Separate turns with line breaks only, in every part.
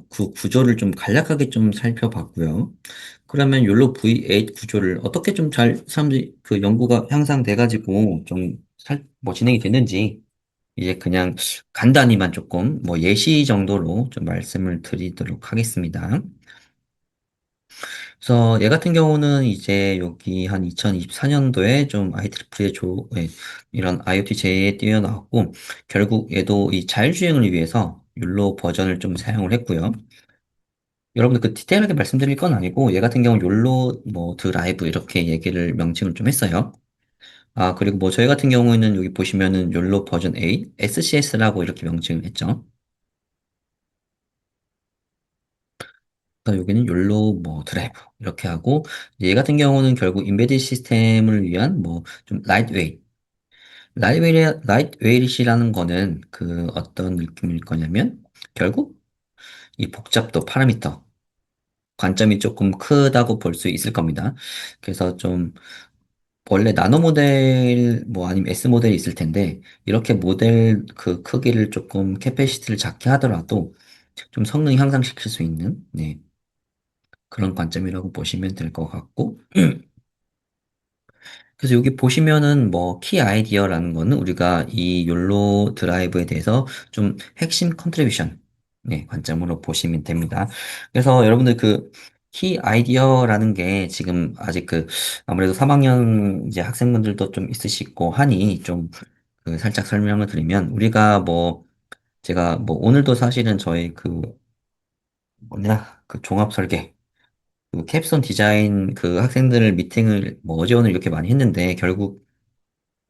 그 구조를 좀 간략하게 좀 살펴봤고요. 그러면 욜로 V8 구조를 어떻게 좀 잘 사람들이 그 연구가 향상돼가지고 뭐 진행이 됐는지 이제 그냥 간단히만 조금 뭐 예시 정도로 좀 말씀을 드리도록 하겠습니다. 그래서 얘 같은 경우는 이제 여기 한 2024년도에 좀 IEEE 이런 IoT 제의에 뛰어나왔고 결국 얘도 이 자율주행을 위해서 욜로 버전을 좀 사용을 했고요. 여러분들 그 디테일하게 말씀드릴 건 아니고 얘 같은 경우는 욜로 뭐 드라이브 이렇게 얘기를 명칭을 좀 했어요. 아 그리고 뭐 저희 같은 경우에는 여기 보시면은 욜로 버전 8 SCS라고 이렇게 명칭을 했죠. 그래서 여기는 욜로 뭐 드라이브 이렇게 하고 얘 같은 경우는 결국 인베디드 시스템을 위한 뭐 좀 라이트웨이트이라는 거는 그 어떤 느낌일 거냐면 결국 이 복잡도 파라미터 관점이 조금 크다고 볼 수 있을 겁니다. 그래서 좀 원래 나노 모델 뭐 아니면 S 모델이 있을 텐데 이렇게 모델 그 크기를 조금 캐패시티를 작게 하더라도 좀 성능 향상시킬 수 있는 그런 관점이라고 보시면 될 것 같고 그래서 여기 보시면은 뭐 키 아이디어라는 거는 우리가 이 욜로 드라이브에 대해서 좀 핵심 컨트리뷰션 관점으로 보시면 됩니다. 그래서 여러분들 그 키 아이디어라는 게 지금 아직 그 아무래도 3학년 이제 학생분들도 좀 있으시고 하니 좀 그 살짝 설명을 드리면 우리가 뭐 제가 뭐 오늘도 사실은 저희 그 뭐냐 그 종합 설계 그 캡스톤 디자인 그 학생들을 미팅을 뭐 어제 오늘 이렇게 많이 했는데 결국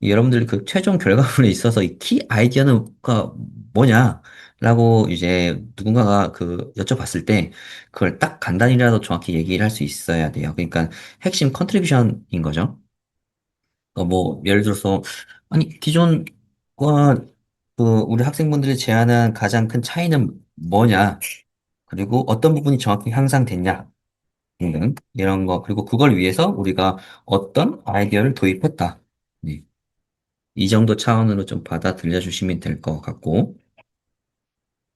이 여러분들 그 최종 결과물에 있어서 이 키 아이디어는가 뭐냐라고 이제 누군가가 그 여쭤봤을 때 그걸 딱 간단히라도 정확히 얘기를 할 수 있어야 돼요. 그러니까 핵심 컨트리뷰션인 거죠. 뭐 예를 들어서 아니 기존과 그 우리 학생분들이 제안한 가장 큰 차이는 뭐냐? 그리고 어떤 부분이 정확히 향상됐냐? 등등 이런 거 그리고 그걸 위해서 우리가 어떤 아이디어를 도입했다. 네. 이 정도 차원으로 좀 받아들여 주시면 될 것 같고,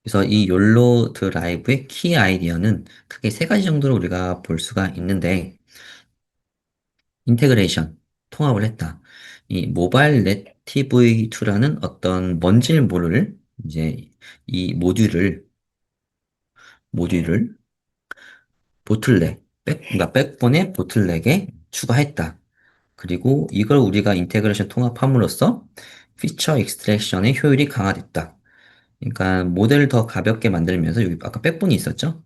그래서 이 욜로 드라이브의 키 아이디어는 크게 세 가지 정도로 우리가 볼 수가 있는데, 인테그레이션, 통합을 했다. 이 모바일 네티브 2라는 어떤 뭔지를 모를 이제 이 모듈을 그러니까 백본의 보틀넥에 추가했다. 그리고 이걸 우리가 인테그레이션 통합함으로써 피처 익스트랙션의 효율이 강화됐다. 그러니까 모델을 더 가볍게 만들면서 여기 아까 백본이 있었죠?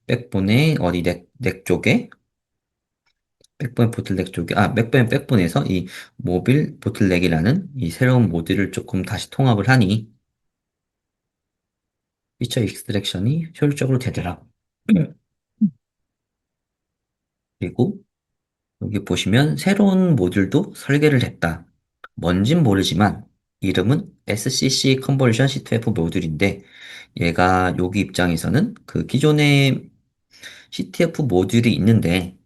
백본의 어디 넥 쪽에 백본 보틀넥 쪽에 백본에서 이 모빌 보틀넥이라는 이 새로운 모듈을 조금 다시 통합을 하니 피처 익스트랙션이 효율적으로 되더라. 그리고 여기 보시면 새로운 모듈도 설계를 했다. 뭔진 모르지만 이름은 SCC 컨버전 C2F 모듈인데 얘가 여기 입장에서는 그 기존의 CTF 모듈이 있는데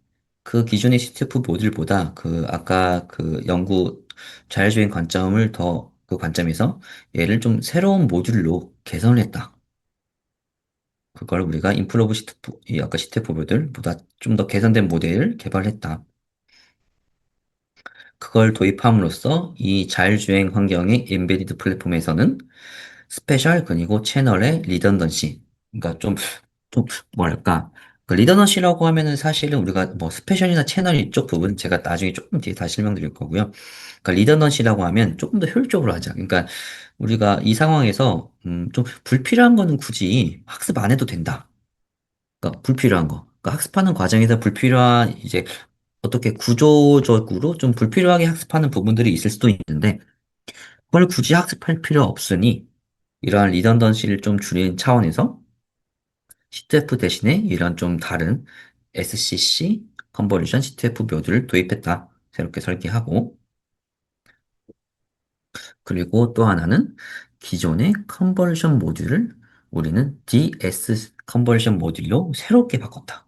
그 기존의 CTF 모듈보다 그 아까 그 연구 자율주행 관점을 더 그 관점에서 얘를 좀 새로운 모듈로 개선을 했다. 그걸 우리가 인프로브 CTF, 이 아까 CTF 모듈보다 좀 더 개선된 모델을 개발했다. 그걸 도입함으로써 이 자율주행 환경의 엔베디드 플랫폼에서는 스페셜 그리고 채널의 리던던시 그러니까 좀 뭐랄까 그 리더너시라고 하면은 사실은 우리가 뭐 스페셜이나 채널 이쪽 부분 제가 나중에 조금 뒤에 다시 설명드릴 거고요. 그러니까 리더너시라고 하면 조금 더 효율적으로 하자. 그러니까 우리가 이 상황에서 좀 불필요한 거는 굳이 학습 안 해도 된다. 그러니까 불필요한 거. 그러니까 학습하는 과정에서 불필요한 이제 어떻게 구조적으로 좀 불필요하게 학습하는 부분들이 있을 수도 있는데 그걸 굳이 학습할 필요 없으니 이러한 리던던시를 좀 줄이는 차원에서 CTF 대신에 이런 좀 다른 SCC 컨버리션 CTF 모듈을 도입했다. 새롭게 설계하고 그리고 또 하나는 기존의 컨버리션 모듈을 우리는 DS 컨버리션 모듈로 새롭게 바꿨다.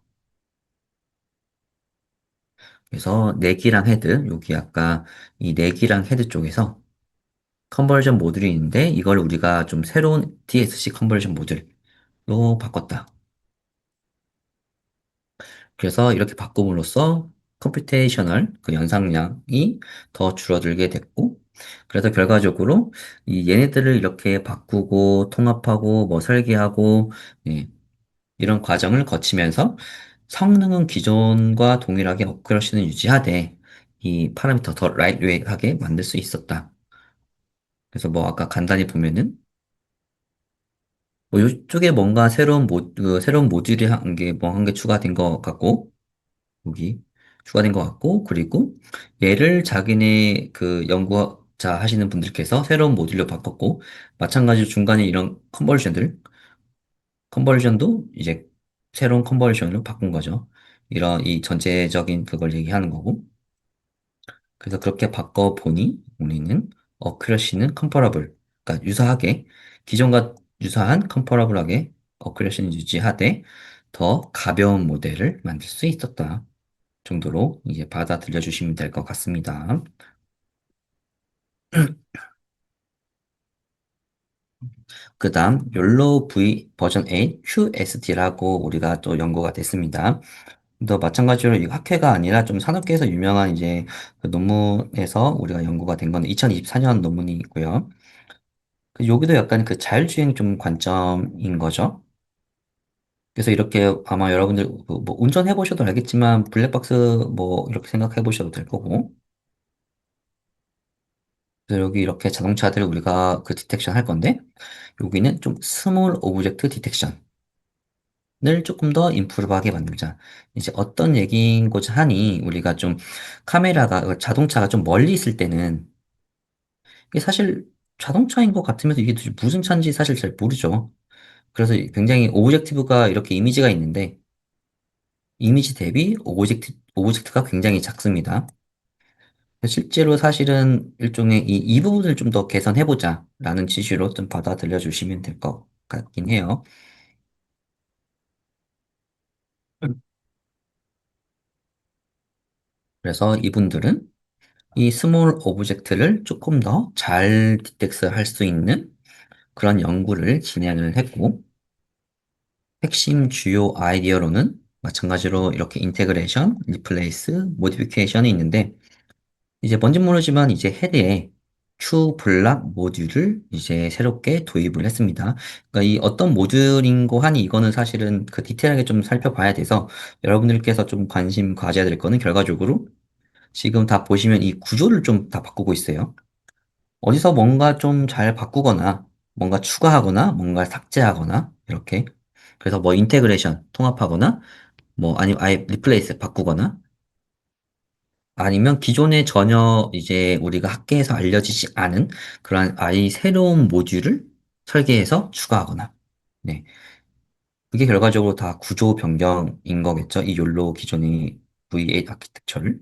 그래서 내기랑 헤드, 여기 아까 이 내기랑 헤드 쪽에서 컨버전 모듈이 있는데 이걸 우리가 좀 새로운 DSC 컨버전 모듈 바꿨다. 그래서 이렇게 바꿈으로써 컴퓨테이셔널 그 연상량이 더 줄어들게 됐고, 그래서 결과적으로 이 얘네들을 이렇게 바꾸고 통합하고 뭐 설계하고, 예, 이런 과정을 거치면서 성능은 기존과 동일하게 어크러시는 유지하되 이 파라미터 더 라이트웨이하게 만들 수 있었다. 그래서 뭐 아까 간단히 보면은 뭐 이쪽에 뭔가 새로운 모듈이 한 개 추가된 것 같고, 여기 추가된 것 같고, 그리고 얘를 자기네 그 연구자 하시는 분들께서 새로운 모듈로 바꿨고, 마찬가지로 중간에 이런 컨버전도 이제 새로운 컨버전으로 바꾼 거죠. 이런 이 전체적인 그걸 얘기하는 거고. 그래서 그렇게 바꿔보니 우리는 어크러시는 컴퍼러블, 그러니까 유사하게 기존과 유사한 컴퍼러블하게 어크러시는 유지하되 더 가벼운 모델을 만들 수 있었다 정도로 이제 받아들여 주시면 될 것 같습니다. 그 다음 욜로 V 버전 8 QSD라고 우리가 또 연구가 됐습니다. 또 마찬가지로 이 학회가 아니라 좀 산업계에서 유명한 이제 그 논문에서 우리가 연구가 된 건 2024년 논문이 있고요. 여기도 약간 그 자율주행 좀 관점인 거죠. 그래서 이렇게 아마 여러분들 그뭐 운전해 보셔도 알겠지만 블랙박스 뭐 이렇게 생각해 보셔도 될 거고. 그래서 여기 이렇게 자동차들을 우리가 그 디텍션 할 건데 여기는 좀 스몰 오브젝트 디텍션을 조금 더 임프루브하게 만들자. 이제 어떤 얘기인고자 하니 우리가 좀 카메라가 자동차가 좀 멀리 있을 때는 이게 사실 자동차인 것 같으면서 이게 도대체 무슨 차인지 사실 잘 모르죠. 그래서 굉장히 오브젝티브가 이렇게 이미지가 있는데 이미지 대비 오브젝트가 굉장히 작습니다. 실제로 사실은 일종의 이 부분을 좀 더 개선해보자 라는 취지로 좀 받아들여 주시면 될 것 같긴 해요. 그래서 이분들은 이 스몰 오브젝트를 조금 더 잘 디텍스 할 수 있는 그런 연구를 진행을 했고, 핵심 주요 아이디어로는 마찬가지로 이렇게 인테그레이션, 리플레이스, 모디피케이션이 있는데, 이제 뭔지 모르지만 이제 헤드에 Q 블락 모듈을 이제 새롭게 도입을 했습니다. 그러니까 이 어떤 모듈인고 하니 이거는 사실은 그 디테일하게 좀 살펴봐야 돼서 여러분들께서 좀 관심 가져야 될 거는 결과적으로 지금 다 보시면 이 구조를 좀 다 바꾸고 있어요. 어디서 뭔가 좀 잘 바꾸거나 뭔가 추가하거나 뭔가 삭제하거나 이렇게 그래서 뭐 인테그레이션 통합하거나 뭐 아니면 아예 리플레이스 바꾸거나 아니면 기존에 전혀 이제 우리가 학계에서 알려지지 않은 그러한 아예 새로운 모듈을 설계해서 추가하거나. 네. 그게 결과적으로 다 구조 변경인 거겠죠. 이 욜로 기존의 V8 아키텍처를.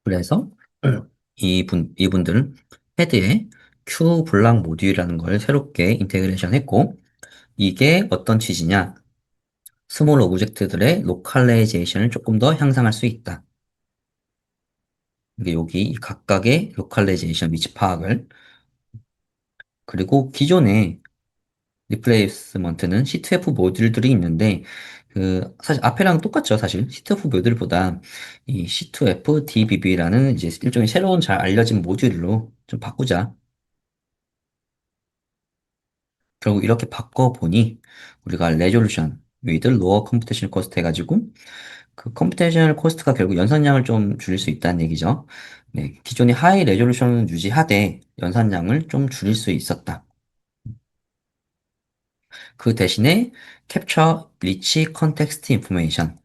그래서 이분들은 헤드에 Q 블락 모듈이라는 걸 새롭게 인테그레이션 했고, 이게 어떤 취지냐? 스몰 오브젝트들의 로컬라이제이션을 조금 더 향상할 수 있다. 이게 여기 각각의 로컬라이제이션 위치 파악을 그리고 기존의 리플레이스먼트는 C2F 모듈들이 있는데 그 사실 앞에랑 똑같죠 사실 C2F 모듈보다 이 C2F DBB라는 이제 일종의 새로운 잘 알려진 모듈로 좀 바꾸자. 결국 이렇게 바꿔보니 우리가 레졸루션 with lower computational cost 해가지고 그 컴퓨테이셔널 코스트가 결국 연산량을 좀 줄일 수 있다는 얘기죠. 네, 기존의 하이 레졸루션을 유지하되 연산량을 좀 줄일 수 있었다. 그 대신에 캡처 리치 컨텍스트 인포메이션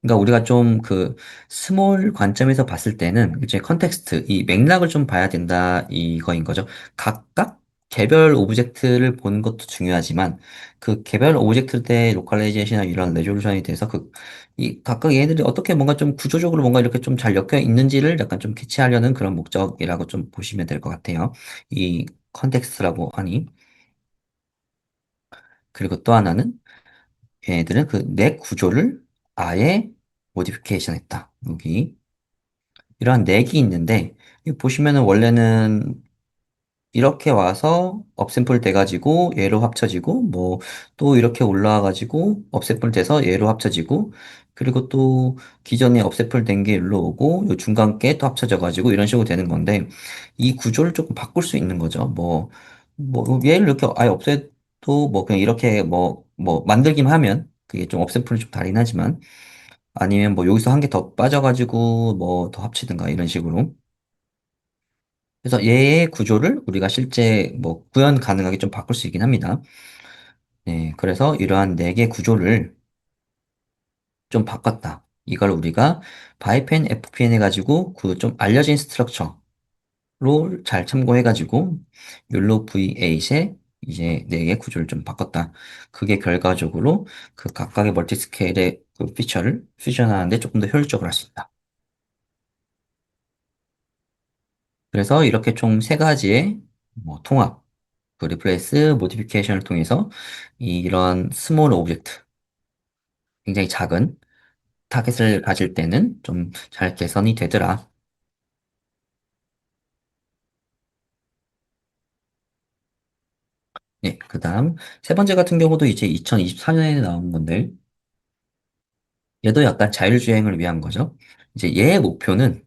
그러니까 우리가 좀 그 스몰 관점에서 봤을 때는 이제 컨텍스트 이 맥락을 좀 봐야 된다 이거인 거죠. 각각 개별 오브젝트를 보는 것도 중요하지만 그 개별 오브젝트의 로컬라이제이션이나 이런 레졸루션에 대해서 그 이 각각 얘네들이 어떻게 뭔가 좀 구조적으로 뭔가 이렇게 좀 잘 엮여 있는지를 약간 좀 캐치하려는 그런 목적이라고 좀 보시면 될 것 같아요. 이 컨텍스트라고 하니 그리고 또 하나는 얘네들은 그 내 구조를 아예 모디피케이션 했다. 여기. 이러한 넥이 있는데, 이 보시면은 원래는 이렇게 와서 업샘플 돼가지고 얘로 합쳐지고 뭐 또 이렇게 올라와가지고 업샘플 돼서 얘로 합쳐지고 그리고 또 기존에 업샘플 된 게 일로 오고 요 중간 게 또 합쳐져가지고 이런 식으로 되는 건데 이 구조를 조금 바꿀 수 있는 거죠. 뭐 얘를 이렇게 아예 없애도 뭐 그냥 이렇게 뭐 만들기만 하면 그게 좀 업샘플이 좀 다르긴 하지만 아니면 뭐 여기서 한 개 더 빠져가지고 뭐 더 합치든가 이런 식으로 그래서 얘의 구조를 우리가 실제 뭐 구현 가능하게 좀 바꿀 수 있긴 합니다. 네, 그래서 이러한 네 개 구조를 좀 바꿨다. 이걸 우리가 바이펜 FPN 해가지고 그 좀 알려진 스트럭처로 잘 참고해가지고 욜로 V8에 이제 네 개 구조를 좀 바꿨다. 그게 결과적으로 그 각각의 멀티스케일의 그 피처를 퓨전하는데 조금 더 효율적으로 할 수 있다. 그래서 이렇게 총 세 가지의 뭐 통합, 그 리플레이스, 모디피케이션을 통해서 이런 스몰 오브젝트, 굉장히 작은 타겟을 가질 때는 좀 잘 개선이 되더라. 네, 그 다음 세 번째 같은 경우도 이제 2024년에 나온 건데 얘도 약간 자율주행을 위한 거죠. 이제 얘의 목표는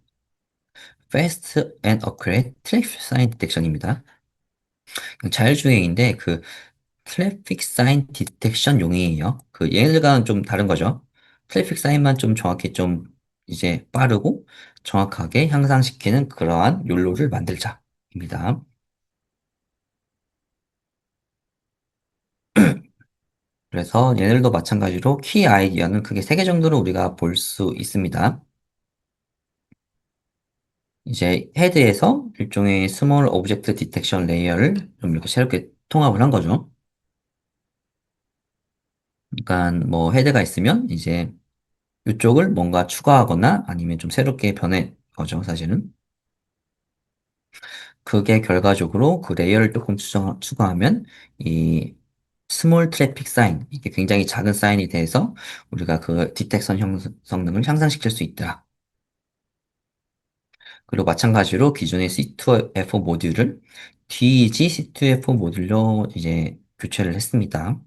Fast and Accurate Traffic Sign Detection입니다. 자율주행인데 그 트래픽 사인 디텍션 용이에요. 그 얘네들과는 좀 다른 거죠. 트래픽 사인만 좀 정확히 좀 이제 빠르고 정확하게 향상시키는 그러한 욜로를 만들자입니다. 그래서 얘네들도 마찬가지로 키 아이디어는 크게 세 개 정도로 우리가 볼 수 있습니다. 이제 헤드에서 일종의 스몰 오브젝트 디텍션 레이어를 좀 이렇게 새롭게 통합을 한 거죠. 그러니까 뭐 헤드가 있으면 이제 이쪽을 뭔가 추가하거나 아니면 좀 새롭게 변해 거죠, 사실은. 그게 결과적으로 그 레이어를 조금 추가하면 이 스몰 트래픽 사인, 이게 굉장히 작은 사인이 돼서 우리가 그 디텍션 성능을 향상시킬 수 있다. 그리고 마찬가지로 기존의 C2F 모듈을 DEG C2F 모듈로 이제 교체를 했습니다.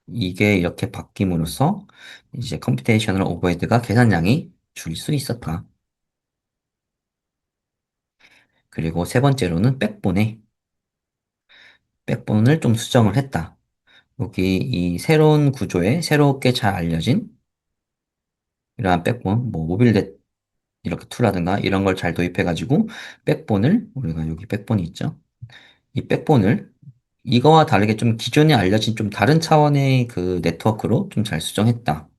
이게 이렇게 바뀜으로써 이제 컴퓨테이셔널 오버헤드가 계산량이 줄 수 있었다. 그리고 세 번째로는 백본을 좀 수정을 했다. 여기 이 새로운 구조에 새롭게 잘 알려진 이러한 백본, 뭐 모빌넷 이렇게 툴라든가 이런 걸 잘 도입해가지고 백본을 우리가 여기 백본이 있죠. 이 백본을 이거와 다르게 좀 기존에 알려진 좀 다른 차원의 그 네트워크로 좀 잘 수정했다.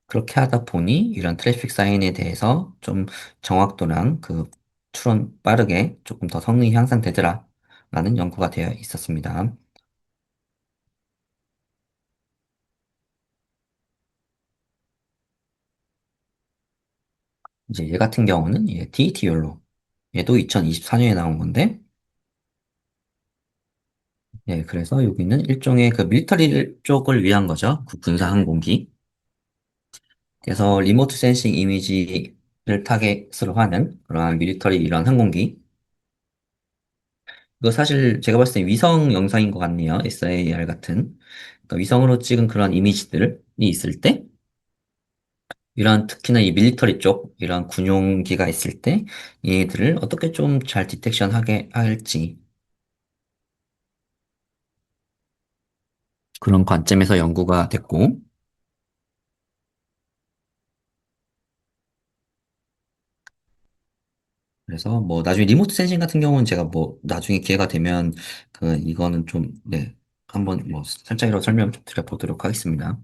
그렇게 하다 보니 이런 트래픽 사인에 대해서 좀 정확도랑 그 추론 빠르게 조금 더 성능이 향상되더라. 라는 연구가 되어 있었습니다. 이제 얘 같은 경우는 얘 DET열로 얘도 2024년에 나온 건데 예, 그래서 여기는 일종의 그 밀리터리 쪽을 위한 거죠. 그 군사 항공기. 그래서 리모트 센싱 이미지를 타겟으로 하는 그러한 밀리터리 이런 항공기. 이거 사실 제가 봤을 때 위성 영상인 것 같네요. SIR 같은. 그러니까 위성으로 찍은 그런 이미지들이 있을 때, 이런 특히나 이 밀리터리 쪽, 이런 군용기가 있을 때, 얘들을 어떻게 좀 잘 디텍션 하게 할지, 그런 관점에서 연구가 됐고, 그래서 뭐 나중에 리모트 센싱 같은 경우는 제가 뭐 나중에 기회가 되면 그 이거는 좀, 네, 한번 뭐 살짝이라도 설명 좀 드려보도록 하겠습니다.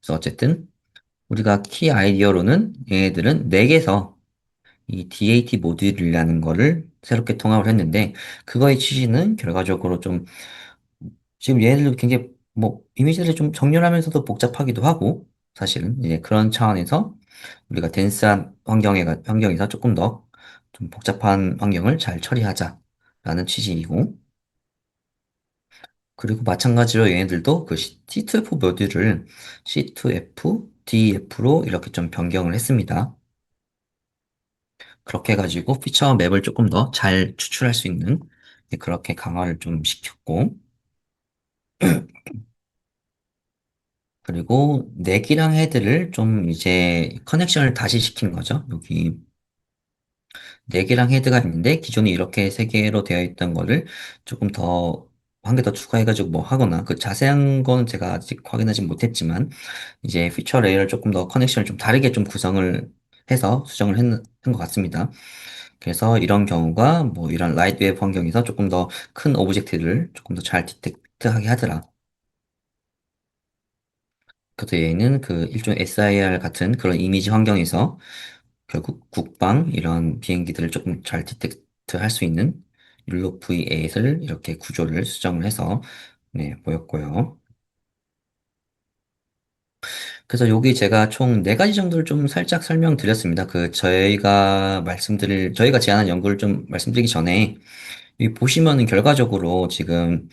그래서 어쨌든 우리가 키 아이디어로는 얘네들은 넥에서 이 DAT 모듈이라는 거를 새롭게 통합을 했는데 그거의 취지는 결과적으로 좀 지금 얘네들도 굉장히 뭐 이미지들이 좀 정렬하면서도 복잡하기도 하고 사실은 이제 그런 차원에서 우리가 덴스한 환경에서 조금 더 좀 복잡한 환경을 잘 처리하자라는 취지이고 그리고 마찬가지로 얘네들도 그 C2F 모듈을 C2F UTF로 이렇게 좀 변경을 했습니다. 그렇게 해가지고 피처 맵을 조금 더 잘 추출할 수 있는 네, 그렇게 강화를 좀 시켰고, 그리고 넥이랑 헤드를 좀 이제 커넥션을 다시 시킨 거죠. 여기 네 개랑 헤드가 있는데 기존에 이렇게 세 개로 되어 있던 거를 조금 더 한 개 더 추가해가지고 뭐 하거나 그 자세한 건 제가 아직 확인하지 못했지만 이제 피처 레이어를 조금 더 커넥션을 좀 다르게 좀 구성을 해서 수정을 한 것 같습니다. 그래서 이런 경우가 뭐 이런 라이트 웹 환경에서 조금 더 큰 오브젝트를 조금 더 잘 디텍트하게 하더라. 그 뒤에는 그 일종의 SIR 같은 그런 이미지 환경에서 결국 국방 이런 비행기들을 조금 잘 디텍트 할 수 있는 율로 V8을 이렇게 구조를 수정을 해서 네, 보였고요. 그래서 여기 제가 총 네 가지 정도를 좀 살짝 설명드렸습니다. 저희가 제안한 연구를 좀 말씀드리기 전에 이 보시면은 결과적으로 지금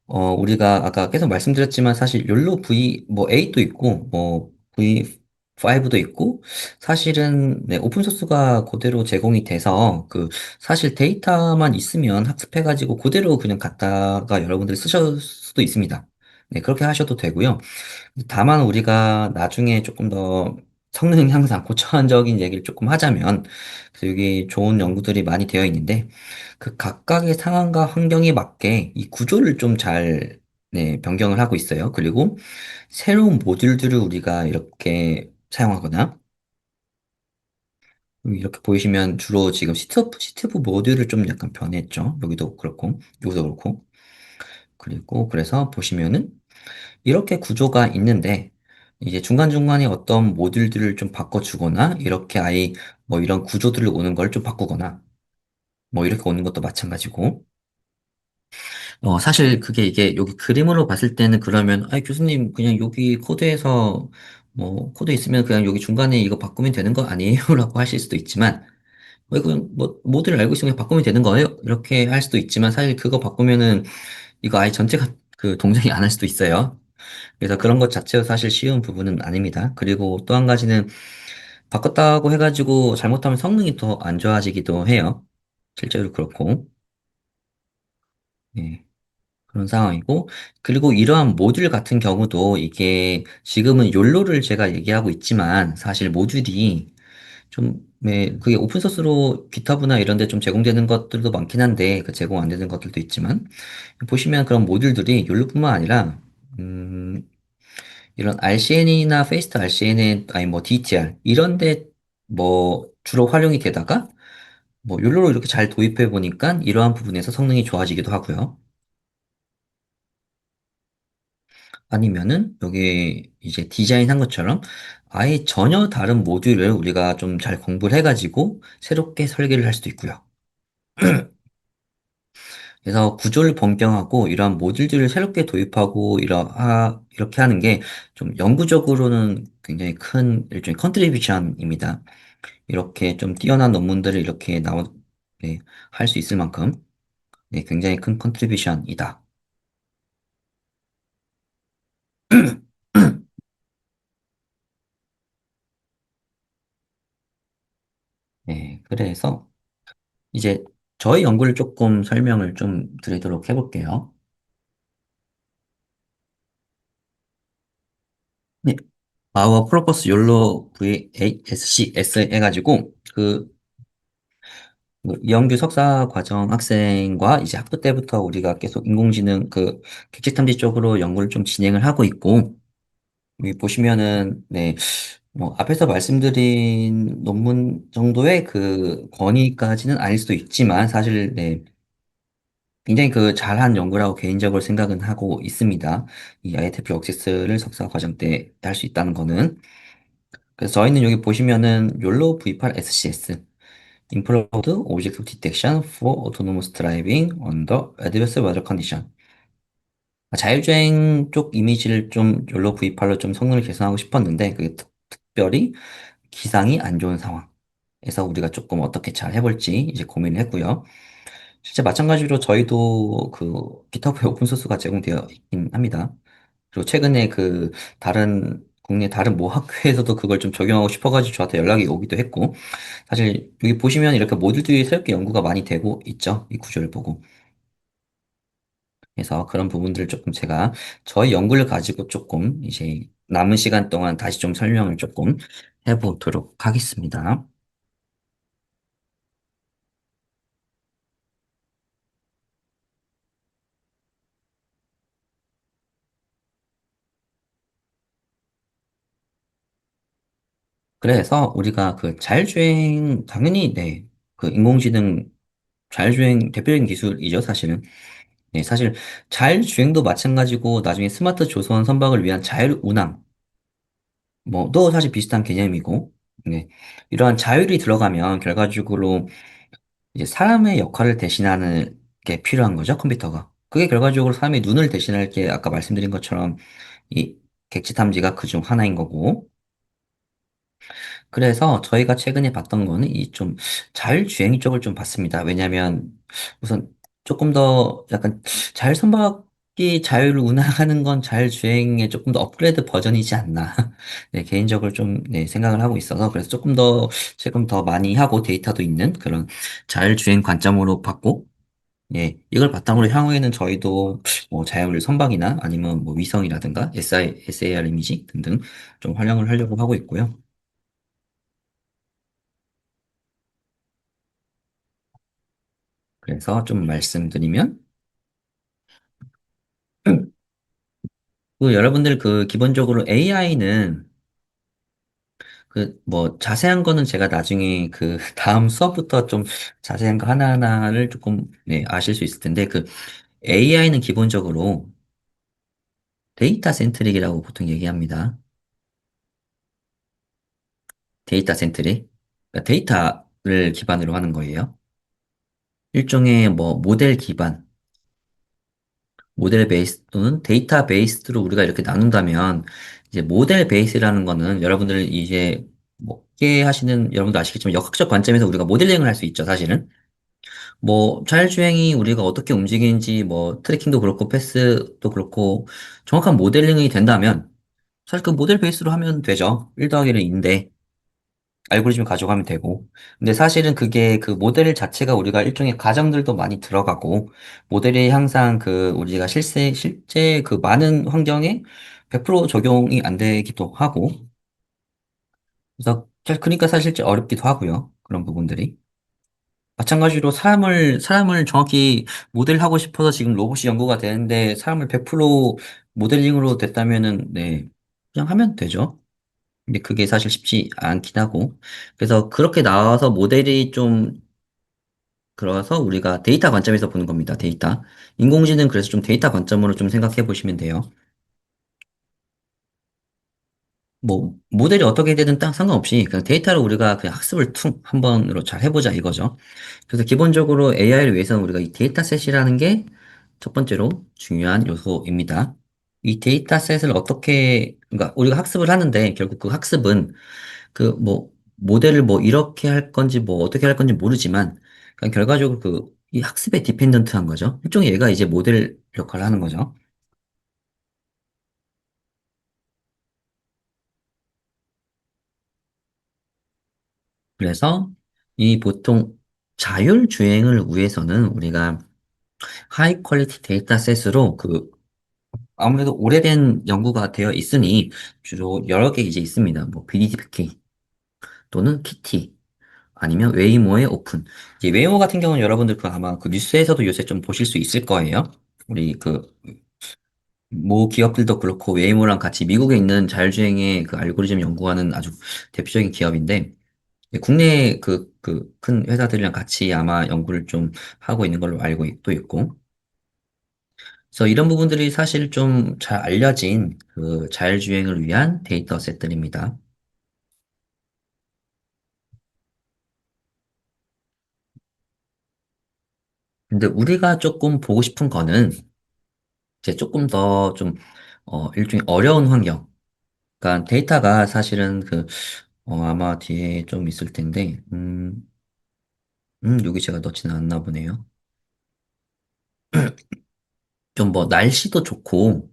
우리가 아까 계속 말씀드렸지만 사실 욜로 V, 뭐 8도 있고, 뭐 V5도 있고, 사실은 네, 오픈소스가 그대로 제공이 돼서, 사실 데이터만 있으면 학습해가지고 그대로 그냥 갖다가 여러분들이 쓰실 수도 있습니다. 네, 그렇게 하셔도 되고요. 다만 우리가 나중에 조금 더 성능 향상, 고차원적인 얘기를 조금 하자면, 그래서 여기 좋은 연구들이 많이 되어 있는데, 그 각각의 상황과 환경에 맞게 이 구조를 좀 잘, 네, 변경을 하고 있어요. 그리고 새로운 모듈들을 우리가 이렇게 사용하거나, 이렇게 보이시면 주로 지금 시트브 모듈을 좀 약간 변했죠. 여기도 그렇고, 여기도 그렇고. 그리고 그래서 보시면은, 이렇게 구조가 있는데, 이제 중간중간에 어떤 모듈들을 좀 바꿔주거나, 이렇게 아예 뭐 이런 구조들을 오는 걸 좀 바꾸거나, 뭐 이렇게 오는 것도 마찬가지고, 사실 그게 이게 여기 그림으로 봤을 때는 그러면, 아이, 교수님, 그냥 여기 코드에서, 뭐, 코드 있으면 그냥 여기 중간에 이거 바꾸면 되는 거 아니에요? 라고 하실 수도 있지만, 그냥 뭐, 모듈을 알고 있으면 그냥 바꾸면 되는 거예요? 이렇게 할 수도 있지만, 사실 그거 바꾸면은 이거 아예 전체가 그 동작이 안 할 수도 있어요. 그래서 그런 것 자체가 사실 쉬운 부분은 아닙니다. 그리고 또 한 가지는 바꿨다고 해가지고 잘못하면 성능이 더 안 좋아지기도 해요. 실제로 그렇고. 예, 그런 상황이고. 그리고 이러한 모듈 같은 경우도 이게 지금은 욜로를 제가 얘기하고 있지만 사실 모듈이 좀, 네, 그게 오픈소스로 기타브나 이런 데 좀 제공되는 것들도 많긴 한데 그 제공 안 되는 것들도 있지만 보시면 그런 모듈들이 욜로뿐만 아니라 이런 RCN이나 페이스트 RCN, 아니 뭐 DTR 이런데 뭐 주로 활용이 되다가 뭐 욜로로 이렇게 잘 도입해 보니까 이러한 부분에서 성능이 좋아지기도 하고요. 아니면은 여기 이제 디자인한 것처럼 아예 전혀 다른 모듈을 우리가 좀 잘 공부를 해가지고 새롭게 설계를 할 수도 있고요. 그래서 구조를 변경하고 이러한 모듈들을 새롭게 도입하고 이렇게 하는 게 좀 영구적으로는 굉장히 큰 일종의 컨트리뷰션입니다. 이렇게 좀 뛰어난 논문들을 이렇게 네, 할 수 있을 만큼 네, 굉장히 큰 컨트리뷰션이다. 네, 그래서 이제 저희 연구를 조금 설명을 좀 드리도록 해볼게요. 네, Our Purpose YOLO VASCS 해가지고 이영규 석사 과정 학생과 이제 학부 때부터 우리가 계속 인공지능 객지탐지 쪽으로 연구를 좀 진행을 하고 있고 여기 보시면은 네, 뭐 앞에서 말씀드린 논문 정도의 그 권위까지는 아닐 수도 있지만 사실 네, 굉장히 잘한 연구라고 개인적으로 생각은 하고 있습니다. 이 IETF 억세스를 석사 과정 때 할 수 있다는 거는 그래서 저희는 여기 보시면은 욜로 V8 SCS Improved Object Detection for Autonomous Driving Under Adverse Weather Condition 자율주행 쪽 이미지를 좀 욜로 V8로 좀 성능을 개선하고 싶었는데 그게 특별히 기상이 안 좋은 상황에서 우리가 조금 어떻게 잘 해볼지 이제 고민을 했고요. 실제 마찬가지로 저희도 GitHub에 오픈소스가 제공되어 있긴 합니다. 그리고 최근에 다른 국내 다른 모 학교에서도 그걸 좀 적용하고 싶어가지고 저한테 연락이 오기도 했고, 사실 여기 보시면 이렇게 모듈들이 새롭게 연구가 많이 되고 있죠. 이 구조를 보고. 그래서 그런 부분들을 조금 제가 저희 연구를 가지고 조금 이제 남은 시간 동안 다시 좀 설명을 조금 해보도록 하겠습니다. 그래서 우리가 그 자율주행, 당연히, 네, 그 인공지능 자율주행 대표적인 기술이죠, 사실은. 네, 사실 자율주행도 마찬가지고 나중에 스마트 조선 선박을 위한 자율운항, 뭐도 사실 비슷한 개념이고, 네, 이러한 자율이 들어가면 결과적으로 이제 사람의 역할을 대신하는 게 필요한 거죠, 컴퓨터가. 그게 결과적으로 사람의 눈을 대신할 게 아까 말씀드린 것처럼 이 객지 탐지가 그중 하나인 거고, 그래서 저희가 최근에 봤던 거는 이 좀 자율주행 쪽을 좀 봤습니다. 왜냐하면 우선 조금 더 약간 자율선박이 자율 운항하는 건 자율주행의 조금 더 업그레이드 버전이지 않나. 네, 개인적으로 좀 네, 생각을 하고 있어서 그래서 조금 더 지금 더 많이 하고 데이터도 있는 그런 자율주행 관점으로 봤고, 예, 이걸 바탕으로 향후에는 저희도 뭐 자율 선박이나 아니면 뭐 위성이라든가 SAR 이미지 등등 좀 활용을 하려고 하고 있고요. 그래서 좀 말씀드리면, 그 여러분들 그 기본적으로 AI는 그 뭐 자세한 거는 제가 나중에 그 다음 수업부터 좀 자세한 거 하나하나를 조금 네, 아실 수 있을 텐데 그 AI는 기본적으로 데이터 센트릭이라고 보통 얘기합니다. 데이터 센트릭. 그러니까 데이터를 기반으로 하는 거예요. 일종의 뭐 모델 기반, 모델 베이스 또는 데이터 베이스로 우리가 이렇게 나눈다면 이제 모델 베이스라는 거는 여러분들 이제 뭐 하시는 여러분도 아시겠지만 역학적 관점에서 우리가 모델링을 할 수 있죠, 사실은. 뭐 자율주행이 우리가 어떻게 움직이는지 뭐 트래킹도 그렇고 패스도 그렇고 정확한 모델링이 된다면 사실 그 모델 베이스로 하면 되죠. 1 더하기는 2인데 알고리즘을 가져가면 되고. 근데 사실은 그게 그 모델 자체가 우리가 일종의 가정들도 많이 들어가고, 모델이 항상 그 우리가 실제 그 많은 환경에 100% 적용이 안 되기도 하고, 그래서 그러니까 사실 어렵기도 하고요. 그런 부분들이. 마찬가지로 사람을 정확히 모델하고 싶어서 지금 로봇이 연구가 되는데, 사람을 100% 모델링으로 됐다면은, 네, 그냥 하면 되죠. 근데 그게 사실 쉽지 않긴 하고. 그래서 그렇게 나와서 모델이 좀, 그래서 우리가 데이터 관점에서 보는 겁니다. 데이터. 인공지능 그래서 좀 데이터 관점으로 좀 생각해 보시면 돼요. 뭐, 모델이 어떻게 되든 딱 상관없이 그냥 데이터를 우리가 그냥 학습을 퉁, 한 번으로 잘 해보자 이거죠. 그래서 기본적으로 AI를 위해서는 우리가 이 데이터셋이라는 게 첫 번째로 중요한 요소입니다. 이 데이터셋을 어떻게, 그러니까 우리가 학습을 하는데 결국 그 학습은 그 뭐 모델을 뭐 이렇게 할 건지 뭐 어떻게 할 건지 모르지만 그냥 결과적으로 그 이 학습에 디펜던트한 거죠. 일종의 얘가 이제 모델 역할을 하는 거죠. 그래서 이 보통 자율주행을 위해서는 우리가 하이 퀄리티 데이터셋으로 그 아무래도 오래된 연구가 되어 있으니 주로 여러 개 이제 있습니다. 뭐 BDDK 또는 키티 아니면 웨이모의 오픈. 이제 웨이모 같은 경우는 여러분들 그 아마 그 뉴스에서도 요새 좀 보실 수 있을 거예요. 우리 그 모 기업들도 그렇고 웨이모랑 같이 미국에 있는 자율주행의 그 알고리즘 연구하는 아주 대표적인 기업인데 국내 그 큰 회사들이랑 같이 아마 연구를 좀 하고 있는 걸로 알고 또 있고 그래서 이런 부분들이 사실 좀 잘 알려진 그 자율주행을 위한 데이터 셋들입니다. 근데 우리가 조금 보고 싶은 거는 이제 조금 더 좀 일종의 어려운 환경. 그러니까 데이터가 사실은 그 아마 뒤에 좀 있을 텐데 여기 제가 넣지는 않나 보네요. 좀 뭐 날씨도 좋고,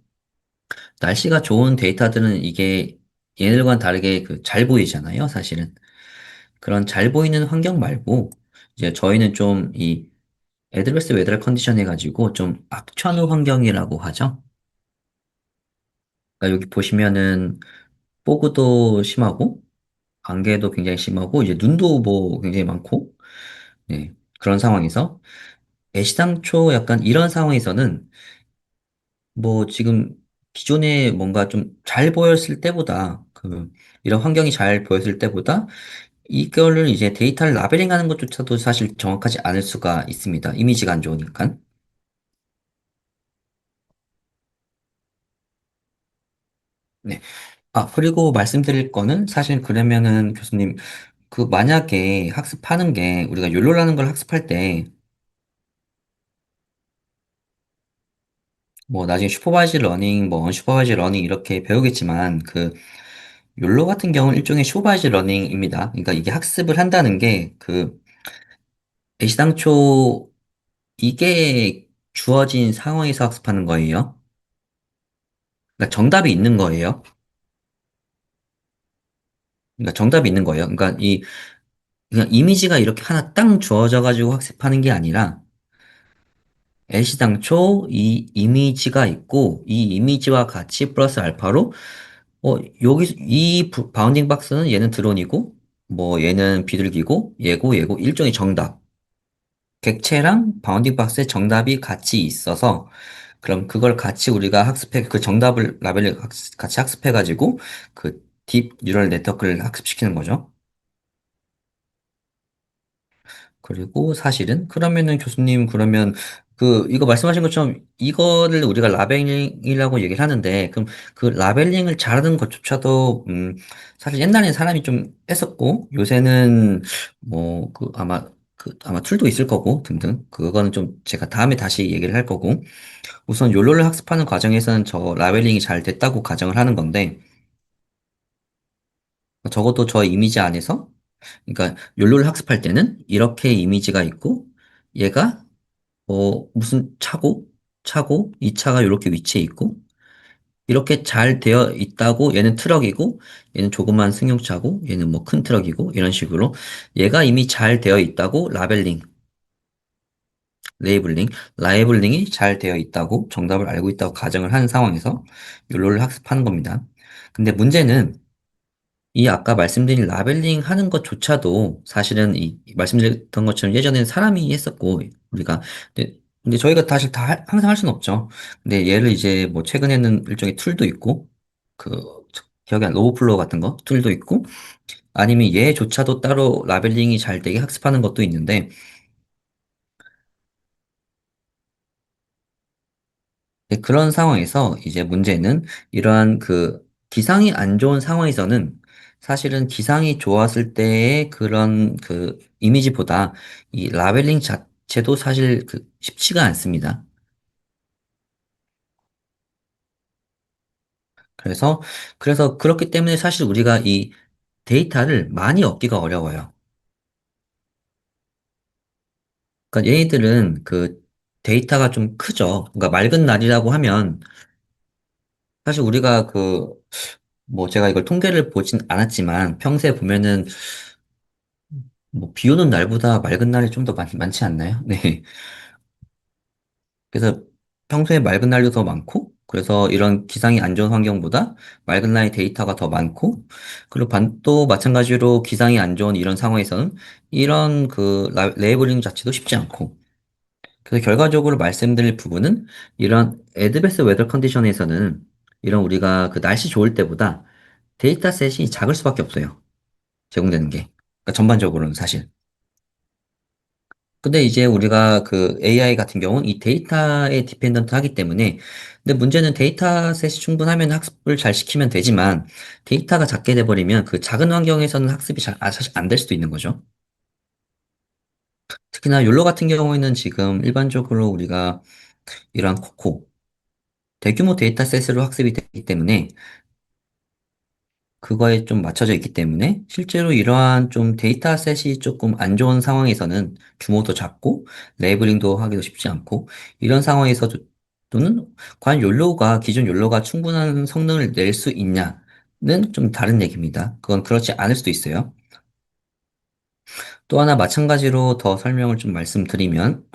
날씨가 좋은 데이터들은 이게 얘네들과는 다르게 그 잘 보이잖아요, 사실은. 그런 잘 보이는 환경 말고, 이제 저희는 좀 이 애드베스 웨더 컨디션 해가지고 좀 악천후 환경이라고 하죠. 그러니까 여기 보시면은 폭우도 심하고, 안개도 굉장히 심하고, 이제 눈도 뭐 굉장히 많고, 네, 그런 상황에서 애시당초 약간 이런 상황에서는 뭐 지금 기존에 뭔가 좀 잘 보였을 때보다 이런 환경이 잘 보였을 때보다 이거를 이제 데이터를 라벨링하는 것조차도 사실 정확하지 않을 수가 있습니다. 이미지가 안 좋으니까. 네. 아, 그리고 말씀드릴 거는 사실 그러면은 교수님 그 만약에 학습하는 게 우리가 욜로라는 걸 학습할 때 뭐 나중에 슈퍼바이즈 러닝, 뭐 언슈퍼바이즈 러닝 이렇게 배우겠지만 욜로 같은 경우는 일종의 슈퍼바이즈 러닝입니다. 그러니까 이게 학습을 한다는 게그 애시당초 이게 주어진 상황에서 학습하는 거예요. 그러니까 정답이 있는 거예요. 그러니까 정답이 있는 거예요. 그러니까 그냥 이미지가 이렇게 하나 땅 주어져 가지고 학습하는 게 아니라 애시당초 이 이미지가 있고 이 이미지와 같이 플러스 알파로 여기 이 바운딩 박스는 얘는 드론이고 뭐 얘는 비둘기고 얘고 일종의 정답. 객체랑 바운딩 박스의 정답이 같이 있어서 그럼 그걸 같이 우리가 그 정답을 라벨을 같이 학습해가지고 그 딥 뉴럴 네트워크를 학습시키는 거죠. 그리고 사실은 그러면은 교수님 그러면 이거 말씀하신 것처럼 이거를 우리가 라벨링이라고 얘기를 하는데 그럼 그 라벨링을 잘하는 것조차도 사실 옛날에는 사람이 좀 했었고 요새는 뭐 아마 툴도 있을 거고 등등 그거는 좀 제가 다음에 다시 얘기를 할 거고 우선 욜로를 학습하는 과정에서는 저 라벨링이 잘 됐다고 가정을 하는 건데 적어도 저 이미지 안에서 그러니까 욜로를 학습할 때는 이렇게 이미지가 있고 얘가 무슨 차고 이 차가 이렇게 위치해 있고 이렇게 잘 되어 있다고 얘는 트럭이고 얘는 조그만 승용차고 얘는 뭐 큰 트럭이고 이런 식으로 얘가 이미 잘 되어 있다고 레이블링, 라이블링이 잘 되어 있다고 정답을 알고 있다고 가정을 하는 상황에서 욜로를 학습하는 겁니다. 근데 문제는 이 아까 말씀드린 라벨링 하는 것조차도 사실은 말씀드렸던 것처럼 예전에는 사람이 했었고 우리가 근데 저희가 사실 항상 할 수는 없죠. 근데 얘를 이제 뭐 최근에는 일종의 툴도 있고 그 기억이 안 로보플로어 같은 거 툴도 있고 아니면 얘조차도 따로 라벨링이 잘 되게 학습하는 것도 있는데 네, 그런 상황에서 이제 문제는 이러한 기상이 안 좋은 상황에서는 사실은 기상이 좋았을 때의 그런 이미지보다 이 라벨링 자체도 사실 쉽지가 않습니다. 그래서, 그래서 그렇기 때문에 사실 우리가 이 데이터를 많이 얻기가 어려워요. 그러니까 얘네들은 데이터가 좀 크죠. 그러니까 맑은 날이라고 하면 사실 우리가 뭐 제가 이걸 통계를 보진 않았지만 평소에 보면은 뭐 비 오는 날보다 맑은 날이 좀 더 많지 않나요? 네. 그래서 평소에 맑은 날도 더 많고, 그래서 이런 기상이 안 좋은 환경보다 맑은 날의 데이터가 더 많고, 그리고 또 마찬가지로 기상이 안 좋은 이런 상황에서는 이런 레이블링 자체도 쉽지 않고, 그래서 결과적으로 말씀드릴 부분은 이런 애드베스 웨더 컨디션에서는 이런 우리가 날씨 좋을 때보다 데이터셋이 작을 수밖에 없어요. 제공되는 게. 그러니까 전반적으로는 사실. 근데 이제 우리가 AI 같은 경우는 이 데이터에 디펜던트 하기 때문에 근데 문제는 데이터셋이 충분하면 학습을 잘 시키면 되지만 데이터가 작게 돼버리면 그 작은 환경에서는 학습이 사실 안 될 수도 있는 거죠. 특히나 욜로 같은 경우에는 지금 일반적으로 우리가 이러한 코코 대규모 데이터셋으로 학습이 되기 때문에 그거에 좀 맞춰져 있기 때문에 실제로 이러한 좀 데이터셋이 조금 안 좋은 상황에서는 규모도 작고 레이블링도 하기도 쉽지 않고 이런 상황에서 또는 과연 기존 욜로가 충분한 성능을 낼 수 있냐? 좀 다른 얘기입니다. 그건 그렇지 않을 수도 있어요. 또 하나 마찬가지로 더 설명을 좀 말씀드리면,